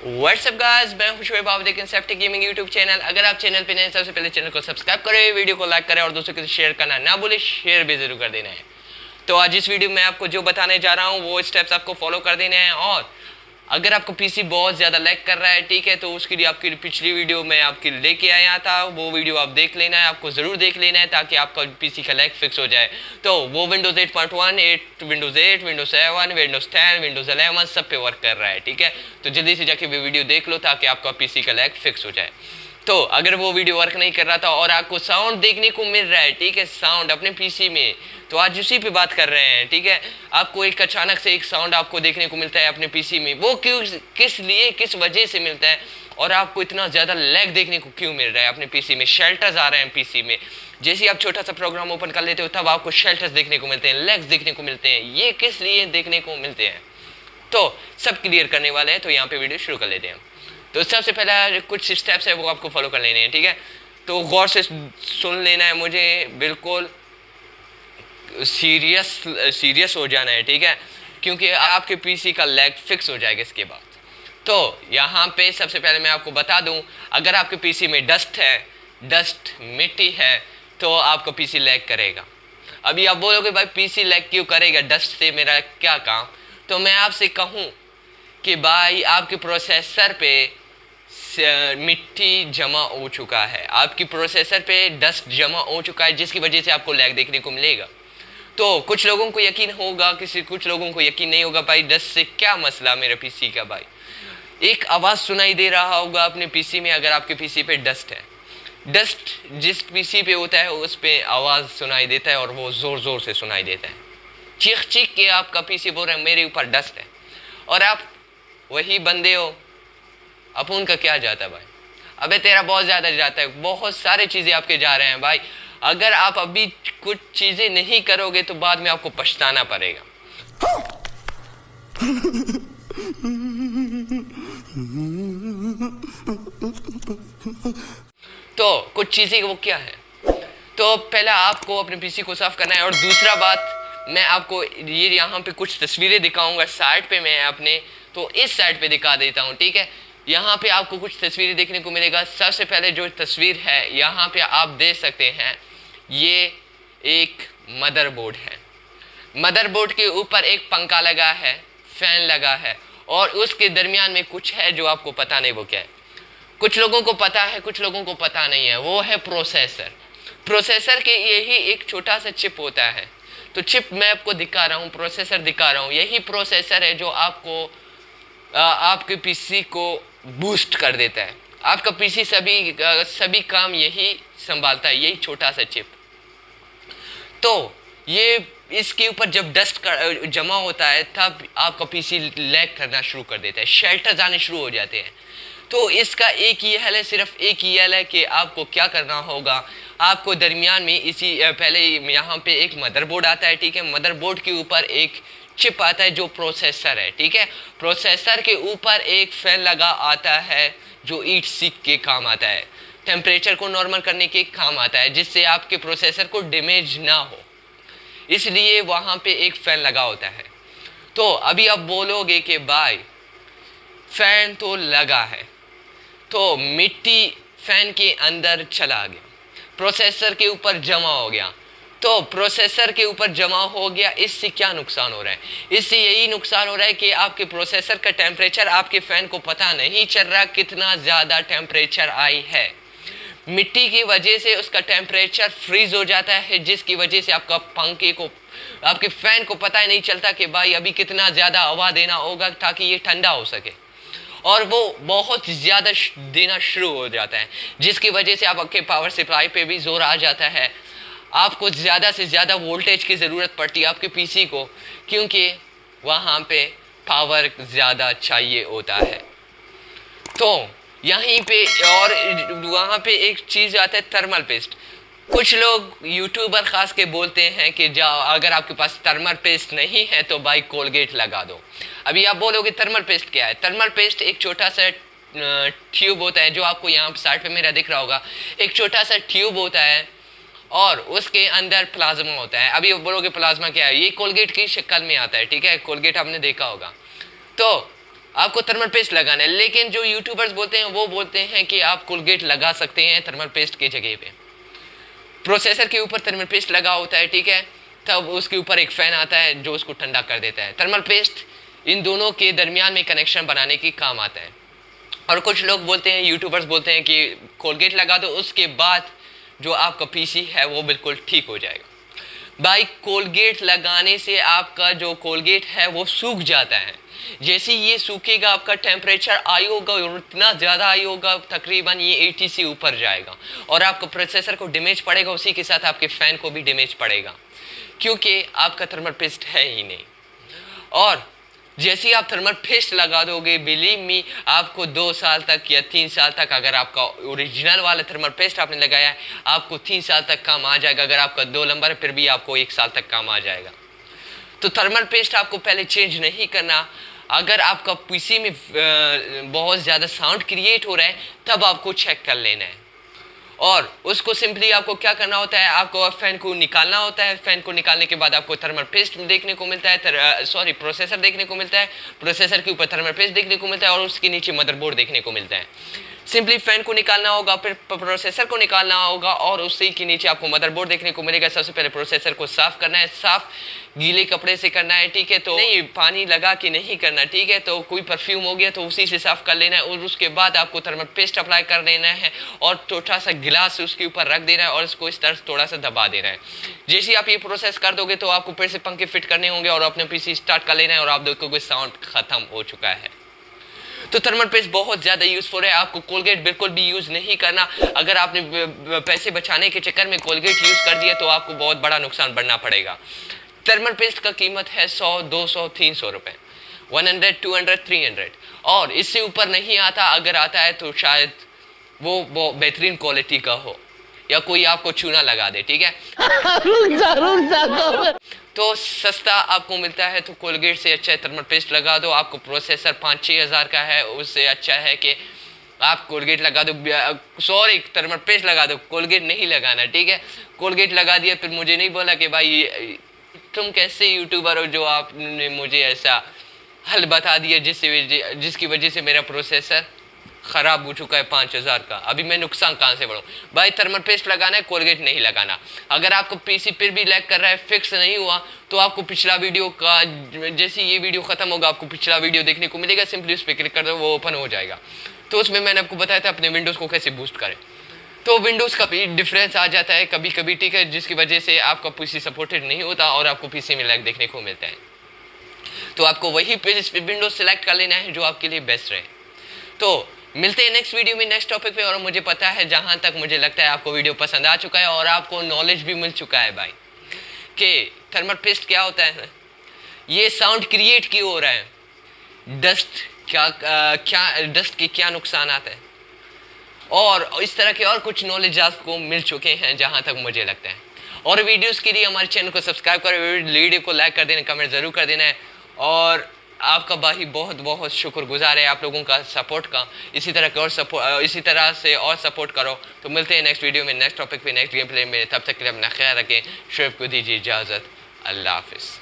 WhatsApp guys, मैं खुश हुए आप देखें सेफ्टी गेमिंग यूट्यूब चैनल। अगर आप चैनल पे नए हैं सबसे पहले चैनल को सब्सक्राइब करें, वीडियो को लाइक करें और दोस्तों के साथ शेयर करना ना भूलें, शेयर भी जरूर कर देना है। तो आज इस वीडियो में आपको जो बताने जा रहा हूँ वो स्टेप्स आपको फॉलो कर देने हैं। और अगर आपको पीसी बहुत ज़्यादा लैग कर रहा है, ठीक है, तो उसके लिए आपकी पिछली वीडियो में आपकी लेके आया था, वो वीडियो आप देख लेना है, आपको ज़रूर देख लेना है ताकि आपका पीसी का लैग फिक्स हो जाए। तो वो Windows 8.1, Windows 8, Windows 7, Windows 10, Windows 11 सब पे वर्क कर रहा है, ठीक है। तो जल्दी से जाके वो वीडियो देख लो ताकि आपका पीसी का लैग फिक्स हो जाए। तो अगर वो वीडियो वर्क नहीं कर रहा था और आपको साउंड देखने को मिल रहा है, ठीक है, साउंड अपने पीसी में, तो आज उसी पे बात कर रहे हैं, ठीक है। आपको एक अचानक से एक साउंड आपको देखने को मिलता है अपने पीसी में, वो क्यों, किस लिए, किस वजह से मिलता है और आपको इतना ज़्यादा लैग देखने को क्यों मिल रहा है अपने पीसी में, शेल्टर्स आ रहे हैं पीसी में। जैसे ही आप छोटा सा प्रोग्राम ओपन कर लेते हो तब आपको शेल्टर्स देखने को मिलते हैं, लैग्स देखने को मिलते हैं, ये किस लिए देखने को मिलते हैं, तो सब क्लियर करने वाले हैं। तो यहाँ पे वीडियो शुरू कर लेते हैं। तो सबसे पहला कुछ स्टेप्स है वो आपको फॉलो कर लेने हैं, ठीक है। तो गौर से सुन लेना है, मुझे बिल्कुल सीरियस हो जाना है, ठीक है, क्योंकि आपके पीसी का लैग फिक्स हो जाएगा इसके बाद। तो यहाँ पे सबसे पहले मैं आपको बता दूँ, अगर आपके पीसी में डस्ट मिट्टी है तो आपका पीसी लैग करेगा। अभी आप बोलोगे भाई पीसी लैग क्यों करेगा, डस्ट से मेरा क्या काम। तो मैं आपसे कहूँ कि भाई आपके प्रोसेसर पे मिट्टी जमा हो चुका है, आपकी प्रोसेसर पे डस्ट जमा हो चुका है, जिसकी वजह से आपको लैग देखने को मिलेगा। तो कुछ लोगों को यकीन होगा, कुछ लोगों को यकीन नहीं होगा, भाई डस्ट से क्या मसला मेरे पीसी का। भाई एक आवाज़ सुनाई दे रहा होगा अपने पीसी में, अगर आपके पीसी पे डस्ट है, डस्ट जिस पीसी पे होता है उस पे आवाज़ सुनाई देता है और वो ज़ोर ज़ोर से सुनाई देता है, चीख चीख के आपका पीसी बोल रहा है मेरे ऊपर डस्ट है, और आप वही बंदे हो, अपन का क्या जाता है भाई, अबे तेरा बहुत ज़्यादा जाता है, बहुत सारे चीज़ें आपके जा रहे हैं भाई। अगर आप अभी कुछ चीज़ें नहीं करोगे तो बाद में आपको पछताना पड़ेगा। तो कुछ चीज़ें वो क्या है, तो पहला आपको अपने पीसी को साफ करना है। और दूसरा बात, मैं आपको ये यहाँ पे कुछ तस्वीरें दिखाऊंगा साइड पे, मैं अपने तो इस साइड पे दिखा देता हूँ, ठीक है। यहाँ पे आपको कुछ तस्वीरें देखने को मिलेगा। सबसे पहले जो तस्वीर है यहाँ पे आप देख सकते हैं, ये एक मदरबोर्ड है। मदरबोर्ड के ऊपर एक पंखा लगा है, फैन लगा है, और उसके दरमियान में कुछ है जो आपको पता नहीं वो क्या है। कुछ लोगों को पता है, कुछ लोगों को पता नहीं है, वो है प्रोसेसर। प्रोसेसर के यही एक छोटा सा चिप होता है। तो चिप मैं आपको दिखा रहा हूँ, प्रोसेसर दिखा रहा हूँ, यही प्रोसेसर है जो आपको आपके पीसी को बूस्ट कर देता है। आपका पीसी सभी काम यही संभालता है, यही छोटा सा चिप। तो ये इसके ऊपर जब डस्ट जमा होता है तब आपका पीसी लैग करना शुरू कर देता है, शेल्टर्स आने शुरू हो जाते हैं। तो इसका एक ही हल है, सिर्फ एक ही हल है कि आपको क्या करना होगा। आपको दरमियान में इसी पहले यहाँ पे एक मदरबोर्ड आता है, ठीक है। मदरबोर्ड के ऊपर एक चिप आता है जो प्रोसेसर है, ठीक है। प्रोसेसर के ऊपर एक फैन लगा आता है जो ईट सीख के काम आता है, टेम्परेचर को नॉर्मल करने के काम आता है, जिससे आपके प्रोसेसर को डैमेज ना हो, इसलिए वहाँ पे एक फ़ैन लगा होता है। तो अभी आप बोलोगे कि भाई फ़ैन तो लगा है, तो मिट्टी फ़ैन के अंदर चला गया, प्रोसेसर के ऊपर जमा हो गया। तो प्रोसेसर के ऊपर जमा हो गया, इससे क्या नुकसान हो रहा है, इससे यही नुकसान हो रहा है कि आपके प्रोसेसर का टेम्परेचर आपके फ़ैन को पता नहीं चल रहा कितना ज़्यादा टेम्परेचर आई है। मिट्टी की वजह से उसका टेम्परेचर फ्रीज हो जाता है, जिसकी वजह से आपका पंखे को, आपके फ़ैन को पता ही नहीं चलता कि भाई अभी कितना ज़्यादा हवा देना होगा ताकि ये ठंडा हो सके, और वो बहुत ज़्यादा देना शुरू हो जाता है, जिसकी वजह से आपके पावर सप्लाई पे भी जोर आ जाता है। आपको ज़्यादा से ज़्यादा वोल्टेज की ज़रूरत पड़ती है आपके पीसी को, क्योंकि वहाँ पे पावर ज़्यादा चाहिए होता है। तो यहीं पे और वहाँ पे एक चीज़ आता है थर्मल पेस्ट। कुछ लोग यूट्यूबर ख़ास के बोलते हैं कि अगर आपके पास थर्मल पेस्ट नहीं है तो भाई कोलगेट लगा दो। अभी आप बोलोगे थर्मल पेस्ट क्या है। थर्मल पेस्ट एक छोटा सा ट्यूब होता है, जो आपको यहाँ साइड पे मेरा दिख रहा होगा, एक छोटा सा ट्यूब होता है और उसके अंदर प्लाज्मा होता है। अभी आप बोलोगे प्लाज्मा क्या है, ये कोलगेट की शक्ल में आता है, ठीक है, कोलगेट आपने देखा होगा। तो आपको थर्मल पेस्ट लगाना है। लेकिन जो यूट्यूबर्स बोलते हैं वो बोलते हैं कि आप कोलगेट लगा सकते हैं थर्मल पेस्ट की जगह पे। प्रोसेसर के ऊपर थर्मल पेस्ट लगा होता है, ठीक है, तब उसके ऊपर एक फ़ैन आता है जो उसको ठंडा कर देता है। थर्मल पेस्ट इन दोनों के दरमियान में कनेक्शन बनाने की काम आता है। और कुछ लोग बोलते हैं, यूट्यूबर्स बोलते हैं कि कोलगेट लगा दो, उसके बाद जो आपका पीसी है वो बिल्कुल ठीक हो जाएगा। भाई कोलगेट लगाने से आपका जो कोलगेट है वो सूख जाता है। जैसे ये सूखेगा आपका टेम्परेचर आई होगा और इतना ज़्यादा आई होगा, तकरीबन ये 80 से ऊपर जाएगा और आपका प्रोसेसर को डैमेज पड़ेगा, उसी के साथ आपके फ़ैन को भी डैमेज पड़ेगा क्योंकि आपका थर्मल पेस्ट है ही नहीं। और जैसे ही आप थर्मल पेस्ट लगा दोगे, बिलीव मी, आपको 2 साल तक या 3 साल तक, अगर आपका ओरिजिनल वाला थर्मल पेस्ट आपने लगाया है, आपको 3 साल तक काम आ जाएगा। अगर आपका 2 नंबर है फिर भी आपको 1 साल तक काम आ जाएगा। तो थर्मल पेस्ट आपको पहले चेंज नहीं करना। अगर आपका पीसी में बहुत ज़्यादा साउंड क्रिएट हो रहा है तब आपको चेक कर लेना है। और उसको सिंपली आपको क्या करना होता है, आपको फ़ैन को निकालना होता है। फ़ैन को निकालने के बाद आपको थर्मल पेस्ट देखने को मिलता है, प्रोसेसर देखने को मिलता है। प्रोसेसर के ऊपर थर्मल पेस्ट देखने को मिलता है और उसके नीचे मदरबोर्ड देखने को मिलता है। सिंपली फ़ैन को निकालना होगा, फिर प्रोसेसर को निकालना होगा और उसी के नीचे आपको मदरबोर्ड देखने को मिलेगा। सबसे पहले प्रोसेसर को साफ़ करना है, साफ़ गीले कपड़े से करना है, ठीक है, तो नहीं पानी लगा के नहीं करना, ठीक है। तो कोई परफ्यूम हो गया तो उसी से साफ़ कर लेना है और उसके बाद आपको थर्मल पेस्ट अप्लाई कर देना है और छोटा सा गिलास उसके ऊपर रख देना है और इसको इस तरह थोड़ा सा दबा देना है। जैसे ही आप ये प्रोसेस कर दोगे तो आपको फिर से पंखे फिट करने होंगे और अपने पीसी स्टार्ट कर लेना है और आप देखोगे साउंड ख़त्म हो चुका है। तो थर्मल पेस्ट बहुत ज़्यादा यूज़फुल है। आपको कोलगेट बिल्कुल भी यूज़ नहीं करना। अगर आपने पैसे बचाने के चक्कर में कोलगेट यूज़ कर दिया तो आपको बहुत बड़ा नुकसान बढ़ना पड़ेगा। थर्मल पेस्ट का कीमत है 100, 200, 300 रुपये, 100, 200, 300 और इससे ऊपर नहीं आता। अगर आता है तो शायद वो बेहतरीन क्वालिटी का हो या कोई आपको चूना लगा दे, ठीक है। रुक जा। तो सस्ता आपको मिलता है तो कोलगेट से अच्छा है थर्मल पेस्ट लगा दो। आपको प्रोसेसर 5-6 हज़ार का है, उससे अच्छा है कि आप कोलगेट लगा दो, सॉरी थर्मल पेस्ट लगा दो, कोलगेट नहीं लगाना, ठीक है। कोलगेट लगा दिया फिर मुझे नहीं बोला कि भाई तुम कैसे यूट्यूबर हो जो आपने मुझे ऐसा हल बता दिया जिसकी वजह से मेरा प्रोसेसर ख़राब हो चुका है 5000 का। अभी मैं नुकसान कहाँ से बढ़ूँ? भाई थर्मल पेस्ट लगाना है, कोलगेट नहीं लगाना। अगर आपको पीसी फिर भी लैग कर रहा है, फिक्स नहीं हुआ, तो आपको पिछला वीडियो का, जैसे ये वीडियो ख़त्म होगा आपको पिछला वीडियो देखने को मिलेगा, सिंपली उस पर क्लिक कर दो, वो ओपन हो जाएगा। तो उसमें मैंने आपको बताया था अपने विंडोज़ को कैसे बूस्ट करें। तो विंडोज़ का भी डिफरेंस आ जाता है कभी कभी, ठीक है, जिसकी वजह से आपका पीसी सपोर्टेड नहीं होता और आपको पीसी में लैग देखने को मिलता है। तो आपको वही विंडोज सेलेक्ट कर लेना है जो आपके लिए बेस्ट रहे। तो मिलते हैं नेक्स्ट वीडियो में नेक्स्ट टॉपिक पे। और मुझे पता है, जहाँ तक मुझे लगता है आपको वीडियो पसंद आ चुका है और आपको नॉलेज भी मिल चुका है भाई कि थर्मल पेस्ट क्या होता है, ये साउंड क्रिएट क्यों हो रहा है, डस्ट डस्ट के क्या नुकसान आते हैं और इस तरह के और कुछ नॉलेज आपको मिल चुके हैं जहाँ तक मुझे लगता है। और वीडियोस के लिए हमारे चैनल को सब्सक्राइब करें, वीडियो को लाइक कर देना, कमेंट ज़रूर कर देना है। और आपका भाई बहुत बहुत शुक्रगुजार है आप लोगों का सपोर्ट का। इसी तरह से और सपोर्ट करो। तो मिलते हैं नेक्स्ट वीडियो में नेक्स्ट टॉपिक पे नेक्स्ट गेम प्ले में। तब तक के लिए अपना ख्याल रखें। शुभ को दीजिए इजाज़त। अल्लाह हाफिज़।